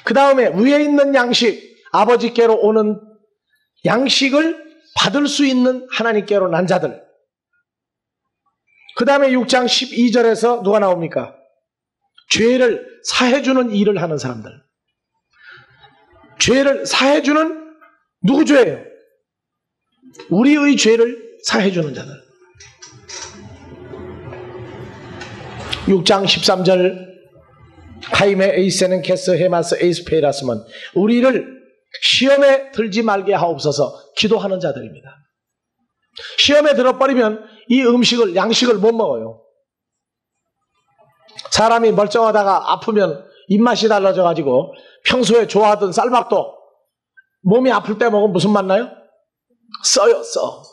그 다음에 위에 있는 양식, 아버지께로 오는 양식을 받을 수 있는 하나님께로 난 자들. 그 다음에 6장 12절에서 누가 나옵니까? 죄를 사해주는 일을 하는 사람들. 죄를 사해주는, 누구 죄예요? 우리의 죄를 사해주는 자들. 6장 13절 카이메 에이세는 캐스 헤마스 에이스페이라스먼 우리를 시험에 들지 말게 하옵소서 기도하는 자들입니다. 시험에 들어버리면 이 음식을, 양식을 못 먹어요. 사람이 멀쩡하다가 아프면 입맛이 달라져가지고 평소에 좋아하던 쌀밥도 몸이 아플 때 먹으면 무슨 맛 나요? 써요, 써.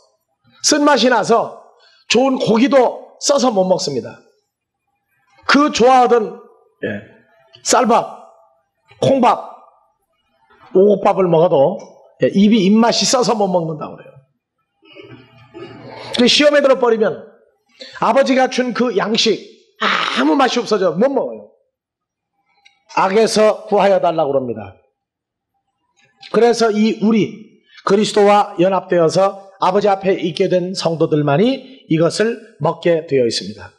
쓴맛이 나서 좋은 고기도 써서 못 먹습니다. 그 좋아하던 쌀밥, 콩밥, 오곡밥을 먹어도 입맛이 써서 못 먹는다고 그래요. 시험에 들어버리면 아버지가 준 그 양식 아무 맛이 없어져 못 먹어요. 악에서 구하여 달라고 그럽니다. 그래서 이 우리 그리스도와 연합되어서 아버지 앞에 있게 된 성도들만이 이것을 먹게 되어 있습니다.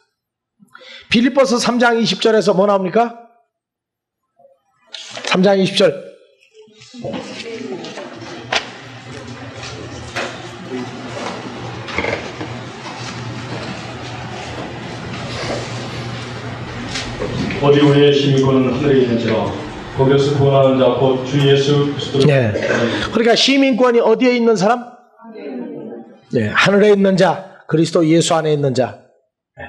빌립보서 3장 20절에서 뭐 나옵니까? 3장 20절 어디 우리의 시민권은 하늘에 있는지라 거기서 구원하는 자 곧 주 예수 그리스도를. 네. 그러니까 시민권이 어디에 있는 사람? 네, 하늘에 있는 자, 그리스도 예수 안에 있는 자. 네.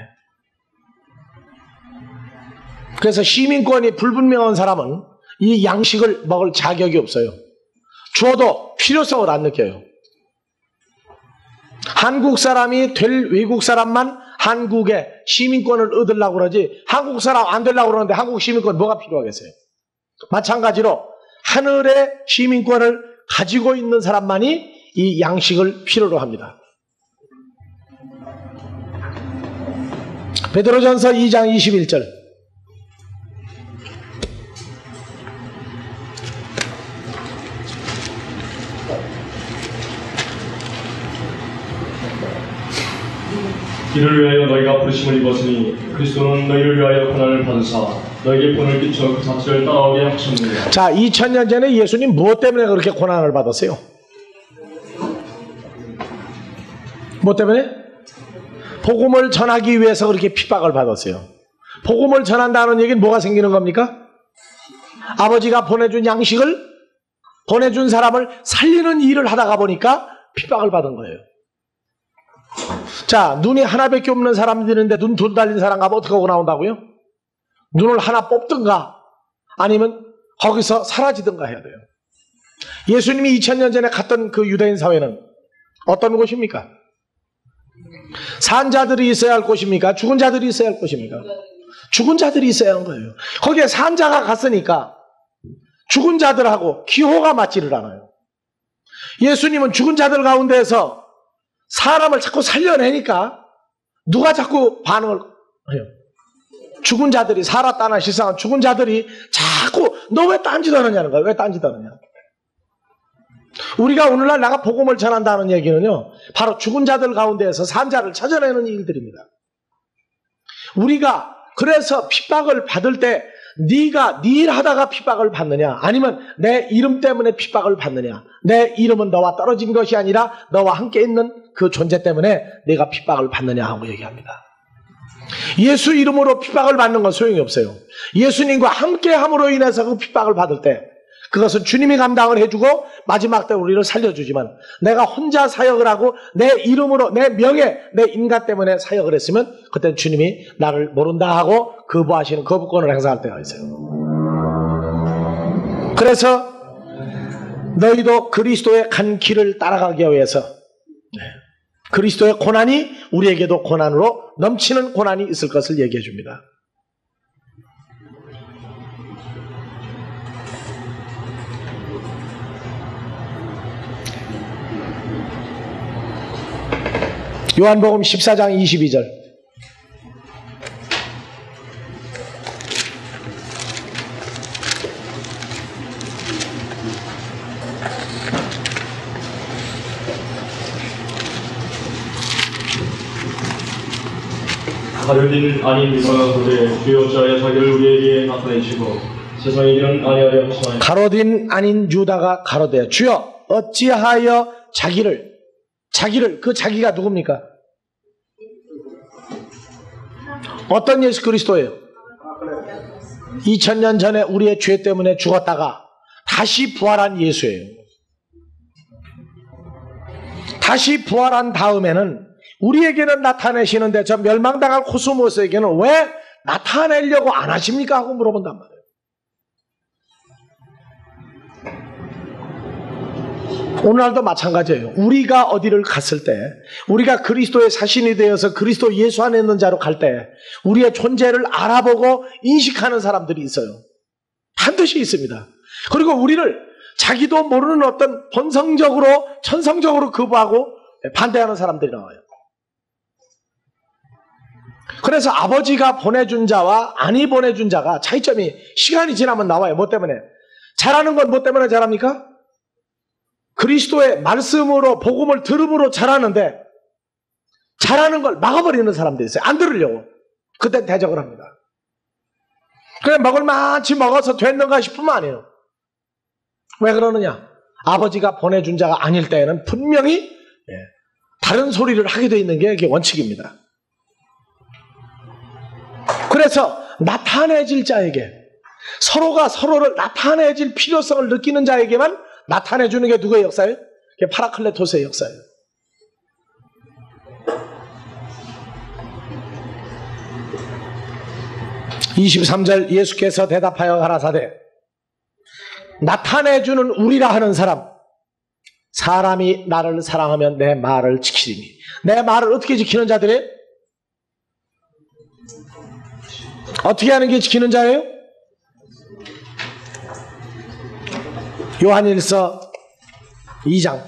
그래서 시민권이 불분명한 사람은 이 양식을 먹을 자격이 없어요. 주어도 필요성을 안 느껴요. 한국 사람이 될 외국 사람만 한국의 시민권을 얻으려고 그러지 한국 사람 안 되려고 그러는데 한국 시민권 뭐가 필요하겠어요? 마찬가지로 하늘의 시민권을 가지고 있는 사람만이 이 양식을 필요로 합니다. 베드로전서 2장 21절 이를 위하여 너희가 부르심을 입었으니 그리스도는 너희를 위하여 고난을 받으사 너희에게 본을 끼쳐 그 자체를 따라오게 하셨느니라. 자, 2000년 전에 예수님 무엇 때문에 그렇게 고난을 받았어요? 뭐 때문에? 복음을 전하기 위해서 그렇게 핍박을 받았어요. 복음을 전한다는 얘기는 뭐가 생기는 겁니까? 아버지가 보내준 양식을, 보내준 사람을 살리는 일을 하다가 보니까 핍박을 받은 거예요. 자, 눈이 하나밖에 없는 사람들인데 눈 둘 달린 사람 가면 어떻게 하고 나온다고요? 눈을 하나 뽑든가 아니면 거기서 사라지든가 해야 돼요. 예수님이 2000년 전에 갔던 그 유대인 사회는 어떤 곳입니까? 산 자들이 있어야 할 곳입니까? 죽은 자들이 있어야 할 곳입니까? 죽은 자들이 있어야 하는 거예요. 거기에 산 자가 갔으니까 죽은 자들하고 기호가 맞지를 않아요. 예수님은 죽은 자들 가운데에서 사람을 자꾸 살려내니까 누가 자꾸 반응을 해요? 죽은 자들이, 살았다나 실상은 죽은 자들이 자꾸 너 왜 딴짓 하느냐는 거예요. 왜 딴짓 하느냐. 우리가 오늘날 내가 복음을 전한다는 얘기는요, 바로 죽은 자들 가운데에서 산 자를 찾아내는 일들입니다. 우리가 그래서 핍박을 받을 때 네가 네 일 하다가 핍박을 받느냐, 아니면 내 이름 때문에 핍박을 받느냐. 내 이름은 너와 떨어진 것이 아니라 너와 함께 있는 그 존재 때문에 내가 핍박을 받느냐 하고 얘기합니다. 예수 이름으로 핍박을 받는 건 소용이 없어요. 예수님과 함께 함으로 인해서 그 핍박을 받을 때 그것은 주님이 감당을 해주고 마지막 때 우리를 살려주지만 내가 혼자 사역을 하고 내 이름으로 내 명예 내 인간 때문에 사역을 했으면 그때 주님이 나를 모른다 하고 거부하시는 거부권을 행사할 때가 있어요. 그래서 너희도 그리스도의 간 길을 따라가기 위해서 그리스도의 고난이 우리에게도 고난으로 넘치는 고난이 있을 것을 얘기해 줍니다. 요한복음 14장 22절. 가룟 아닌 유다가 그때 주여 자의 자기를 우리에게 나타내시고 세상에 이런 아니하려 하시나이다. 가로딘 아닌 유다가 가로되 주여 어찌하여 자기를 그 자기가 누굽니까? 어떤 예수 그리스도예요? 2000년 전에 우리의 죄 때문에 죽었다가 다시 부활한 예수예요. 다시 부활한 다음에는 우리에게는 나타내시는데 저 멸망당할 코스모스에게는 왜 나타내려고 안 하십니까? 하고 물어본단 말이에요. 오늘날도 마찬가지예요. 우리가 어디를 갔을 때 우리가 그리스도의 사신이 되어서 그리스도 예수 안에 있는 자로 갈 때 우리의 존재를 알아보고 인식하는 사람들이 있어요. 반드시 있습니다. 그리고 우리를 자기도 모르는 어떤 본성적으로 천성적으로 거부하고 반대하는 사람들이 나와요. 그래서 아버지가 보내준 자와 아니 보내준 자가 차이점이 시간이 지나면 나와요. 뭐 때문에? 잘하는 건 뭐 때문에 잘합니까? 그리스도의 말씀으로 복음을 들음으로 잘하는데 잘하는 걸 막아버리는 사람들이 있어요. 안 들으려고. 그때 대적을 합니다. 그래 먹을 만치 먹어서 됐는가 싶으면 아니에요. 왜 그러느냐? 아버지가 보내준 자가 아닐 때에는 분명히 다른 소리를 하게 되어 있는 게 이게 원칙입니다. 그래서 나타내질 자에게 서로가 서로를 나타내질 필요성을 느끼는 자에게만 나타내주는 게 누구의 역사예요? 그게 파라클레토스의 역사예요. (23절) 예수께서 대답하여 가라사대 나타내주는 우리라 하는 사람이 나를 사랑하면 내 말을 지키리니. 내 말을 어떻게 지키는 자들이? 어떻게 하는 게 지키는 자예요? 요한일서 2장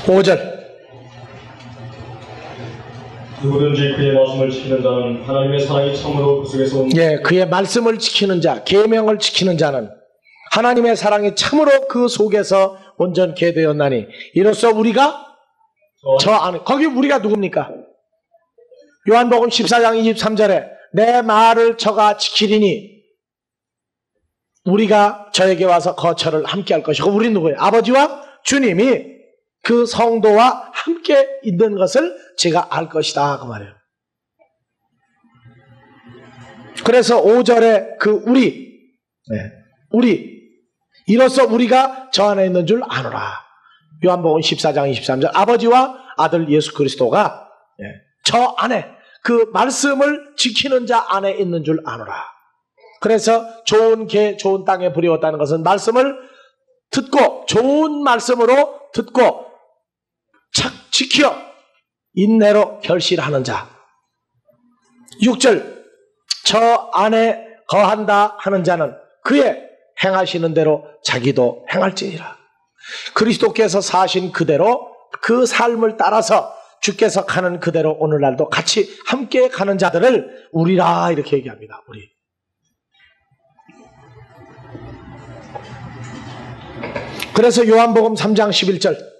5절 누구든지 그의 말씀을 지키는 자는 하나님의 사랑이 참으로 그 속에서 온 그의 말씀을 지키는 자, 계명을 지키는 자는 하나님의 사랑이 참으로 그 속에서 온전케 되었나니 이로써 우리가 저 안에, 거기 우리가 누굽니까? 요한복음 14장 23절에 내 말을 저가 지키리니 우리가 저에게 와서 거처를 함께 할 것이고 우리는 누구예요? 아버지와 주님이 그 성도와 함께 있는 것을 제가 알 것이다 그 말이에요. 그래서 5절에 그 우리 이로써 우리가 저 안에 있는 줄 아노라. 요한복음 14장 23절 아버지와 아들 예수 그리스도가 저 안에 그 말씀을 지키는 자 안에 있는 줄 아노라. 그래서 좋은 개 좋은 땅에 부리웠다는 것은 말씀을 듣고 좋은 말씀으로 듣고 착 지켜 인내로 결실하는 자. 6절 저 안에 거한다 하는 자는 그의 행하시는 대로 자기도 행할지니라. 그리스도께서 사신 그대로 그 삶을 따라서 주께서 가는 그대로 오늘날도 같이 함께 가는 자들을 우리라 이렇게 얘기합니다. 우리. 그래서 요한복음 3장 11절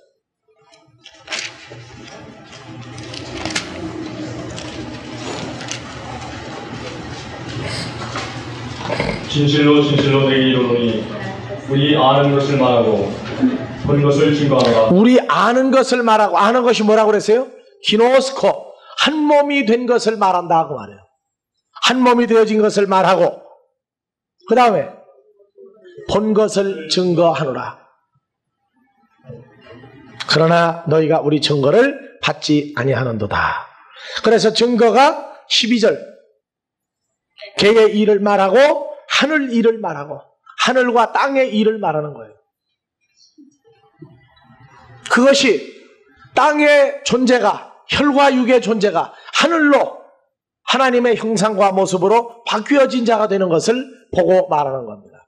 진실로 진실로 내게 이르노니 우리 아는 것을 말하고 본 것을 증거하노라. 우리 아는 것을 말하고, 아는 것이 뭐라고 그랬어요? 기노스코, 한 몸이 된 것을 말한다 그 말이에요. 한 몸이 되어진 것을 말하고, 그 다음에 본 것을 증거하노라. 그러나 너희가 우리 증거를 받지 아니하는도다. 그래서 증거가 12절, 개의 일을 말하고 하늘 일을 말하고 하늘과 땅의 일을 말하는 거예요. 그것이 땅의 존재가, 혈과 육의 존재가 하늘로 하나님의 형상과 모습으로 바뀌어진 자가 되는 것을 보고 말하는 겁니다.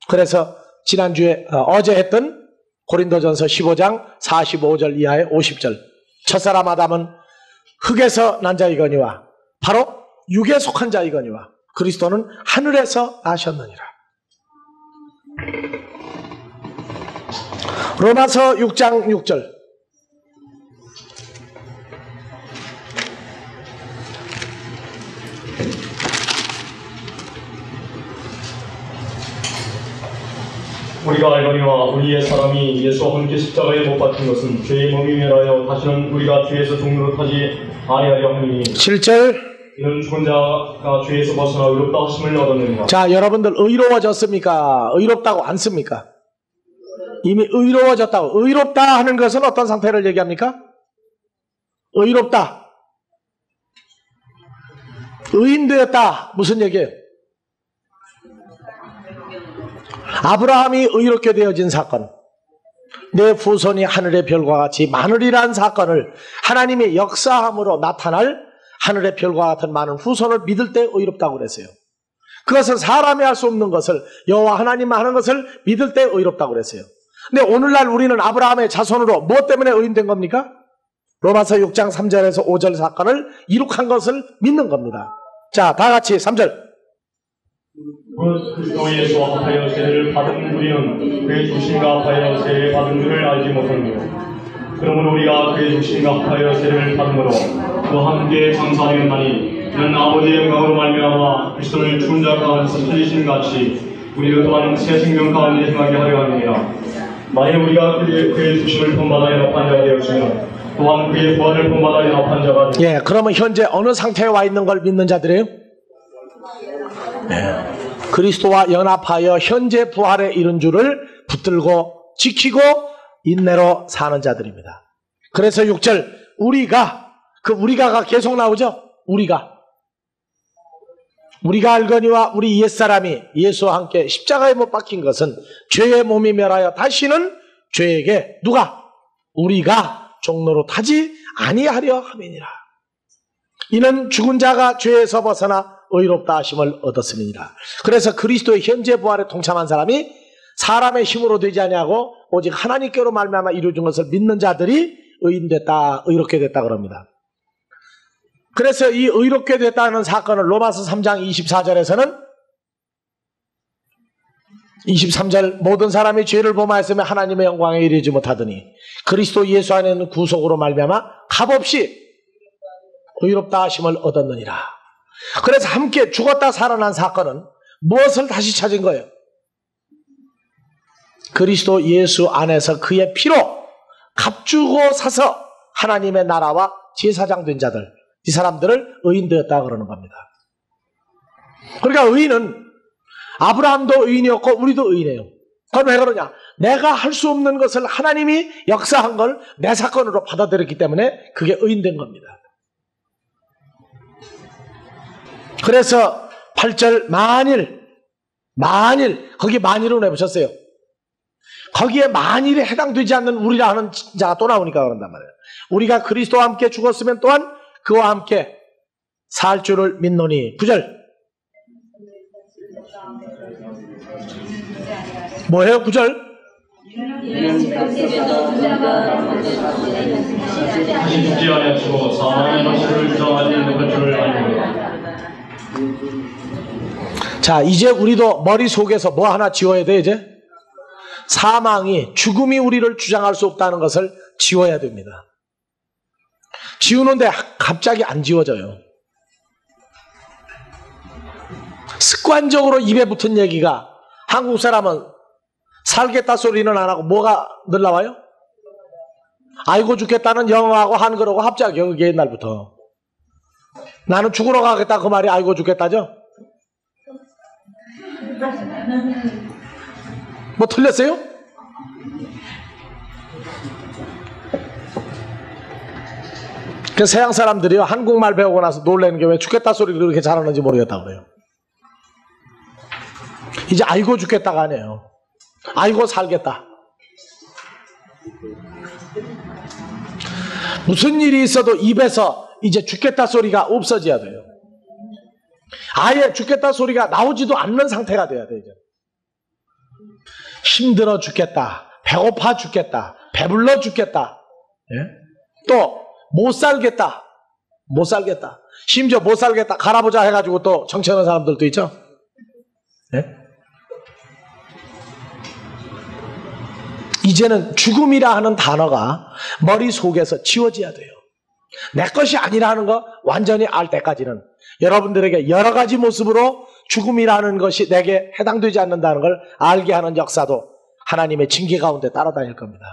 그래서 지난주에 어제 했던 고린도전서 15장 45절 이하의 50절, 첫사람 아담은 흙에서 난 자이거니와 바로 육에 속한 자이거니와 그리스도는 하늘에서 나셨느니라. 로마서 6장 6절, 우리가 알거니와 우리의 사람이 예수와 함께 십자가에 못 박힌 것은 죄의 몸이 멸하여 다시는 우리가 죄에서 종로를 타지 아니하려 함이니 7절. 이는 죽은 자가 죄에서 벗어나 의롭다 하심을 얻었느니라. 자, 여러분들 의로워졌습니까? 의롭다고 안 씁니까? 이미 의로워졌다고. 의롭다 하는 것은 어떤 상태를 얘기합니까? 의롭다, 의인되었다, 무슨 얘기예요? 아브라함이 의롭게 되어진 사건, 내 후손이 하늘의 별과 같이 많으리란 사건을 하나님의 역사함으로 나타날 하늘의 별과 같은 많은 후손을 믿을 때 의롭다고 그랬어요. 그것은 사람이 할 수 없는 것을, 여호와 하나님만 하는 것을 믿을 때 의롭다고 그랬어요. 근데 오늘날 우리는 아브라함의 자손으로 무엇 때문에 의인된 겁니까? 로마서 6장 3절에서 5절 사건을 이룩한 것을 믿는 겁니다. 자, 다 같이 3절. 그리스도 예수와 합하여 세례를 받은 우리는 그의 죽으심과 합하여 세례를 받은 줄을 알지 못합니다. 그러므로 우리가 그의 죽으심과 합하여 세례를 받음으로 그와 함께 장사하였나니 이는 아버지의 영광으로 말미암아 그리스도를 죽은 자 가운데서 살리신 같이 우리도 또한 새 생명 가운데 행하게 하려 함이니라. 만일 우리가 그의 죽으심을 본받아 연합한 자가 되었으면 또한 그의 부활을 본받아 연합한 자가 되었으면. 예, 그러면 현재 어느 상태에 와 있는 걸 믿는 자들이에요? 네. 그리스도와 연합하여 현재 부활에 이른 줄을 붙들고 지키고 인내로 사는 자들입니다. 그래서 6절, 우리가, 그 우리가가 계속 나오죠? 우리가 알거니와 우리 옛사람이 예수와 함께 십자가에 못 박힌 것은 죄의 몸이 멸하여 다시는 죄에게 누가? 우리가 종로로 타지 아니하려 함이니라. 이는 죽은 자가 죄에서 벗어나 의롭다 하심을 얻었음이니라. 그래서 그리스도의 현재 부활에 동참한 사람이 사람의 힘으로 되지 아니하고 오직 하나님께로 말미암아 이루어진 것을 믿는 자들이 의인됐다, 의롭게 됐다 그럽니다. 그래서 이 의롭게 됐다는 사건을 로마서 3장 24절에서는 23절, 모든 사람이 죄를 범하였으면 하나님의 영광에 이르지 못하더니 그리스도 예수 안에 있는 구속으로 말미암아 값없이 의롭다 하심을 얻었느니라. 그래서 함께 죽었다 살아난 사건은 무엇을 다시 찾은 거예요? 그리스도 예수 안에서 그의 피로 값주고 사서 하나님의 나라와 제사장 된 자들, 이 사람들을 의인 되었다 그러는 겁니다. 그러니까 의인은 아브라함도 의인이었고 우리도 의인이에요. 그럼 왜 그러냐? 내가 할 수 없는 것을 하나님이 역사한 걸 내 사건으로 받아들였기 때문에 그게 의인된 겁니다. 그래서 8절 만일 거기 만일을 내보셨어요. 거기에 만일에 해당되지 않는 우리라 하는 자가 또 나오니까 그런단 말이에요. 우리가 그리스도와 함께 죽었으면 또한 그와 함께 살 줄을 믿노니. 9절 뭐예요? 9절 다시 죽지 아니하시고 사망의 baş을 주장하지 못할 줄을 알고. 자, 이제 우리도 머릿속에서 뭐 하나 지워야 돼. 이제 사망이, 죽음이 우리를 주장할 수 없다는 것을 지워야 됩니다. 지우는데 갑자기 안 지워져요. 습관적으로 입에 붙은 얘기가, 한국 사람은 살겠다 소리는 안 하고 뭐가 늘 나와요? 아이고 죽겠다는 영어하고 한글하고 합작이요. 그게 옛날부터. 나는 죽으러 가겠다 그 말이 아이고 죽겠다죠? 뭐 틀렸어요? 그 서양 사람들이요 한국말 배우고 나서 놀라는 게 왜 죽겠다 소리를 그렇게 잘하는지 모르겠다고 그래요. 이제 아이고 죽겠다가 아니에요. 아이고 살겠다. 무슨 일이 있어도 입에서 이제 죽겠다 소리가 없어져야 돼요. 아예 죽겠다 소리가 나오지도 않는 상태가 돼야 돼요. 이제. 힘들어 죽겠다, 배고파 죽겠다, 배불러 죽겠다, 예? 또 못 살겠다, 못 살겠다. 심지어 못 살겠다 갈아보자 해가지고 또 정치하는 사람들도 있죠. 예? 이제는 죽음이라 하는 단어가 머릿속에서 지워져야 돼요. 내 것이 아니라는 거 완전히 알 때까지는 여러분들에게 여러 가지 모습으로 죽음이라는 것이 내게 해당되지 않는다는 걸 알게 하는 역사도 하나님의 징계 가운데 따라다닐 겁니다.